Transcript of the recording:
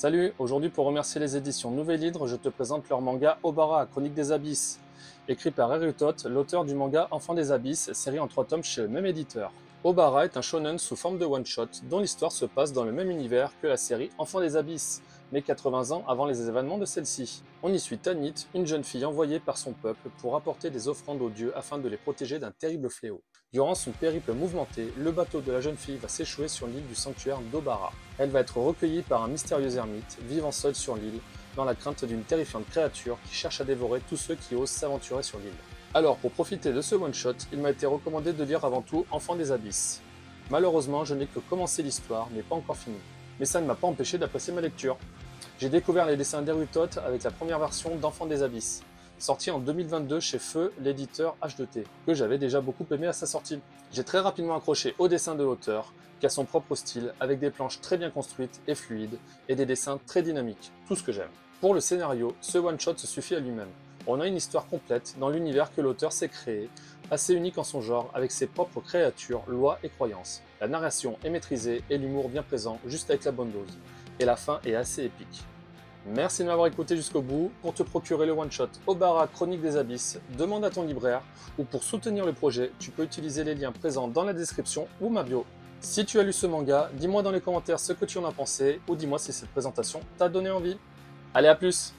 Salut, aujourd'hui pour remercier les éditions Nouvelle Hydre, je te présente leur manga Obara, Chronique des Abysses, écrit par Erutot, l'auteur du manga Enfants des Abysses, série en 3 tomes chez le même éditeur. Obara est un shonen sous forme de one-shot, dont l'histoire se passe dans le même univers que la série Enfants des Abysses, mais 80 ans avant les événements de celle-ci. On y suit Tanit, une jeune fille envoyée par son peuple pour apporter des offrandes aux dieux afin de les protéger d'un terrible fléau. Durant son périple mouvementé, le bateau de la jeune fille va s'échouer sur l'île du sanctuaire d'Obara. Elle va être recueillie par un mystérieux ermite, vivant seul sur l'île, dans la crainte d'une terrifiante créature qui cherche à dévorer tous ceux qui osent s'aventurer sur l'île. Alors, pour profiter de ce one-shot, il m'a été recommandé de lire avant tout Enfants des Abysses. Malheureusement, je n'ai que commencé l'histoire, mais pas encore fini. Mais ça ne m'a pas empêché d'apprécier ma lecture. J'ai découvert les dessins d'Erutot avec la première version d'Enfants des Abysses, sorti en 2022 chez Feu, l'éditeur H2T, que j'avais déjà beaucoup aimé à sa sortie. J'ai très rapidement accroché au dessin de l'auteur, qui a son propre style, avec des planches très bien construites et fluides, et des dessins très dynamiques, tout ce que j'aime. Pour le scénario, ce one-shot se suffit à lui-même. On a une histoire complète dans l'univers que l'auteur s'est créé, assez unique en son genre, avec ses propres créatures, lois et croyances. La narration est maîtrisée et l'humour bien présent, juste avec la bonne dose. Et la fin est assez épique. Merci de m'avoir écouté jusqu'au bout. Pour te procurer le one-shot Obara Chronique des Abysses, demande à ton libraire, ou pour soutenir le projet, tu peux utiliser les liens présents dans la description ou ma bio. Si tu as lu ce manga, dis-moi dans les commentaires ce que tu en as pensé, ou dis-moi si cette présentation t'a donné envie. Allez, à plus!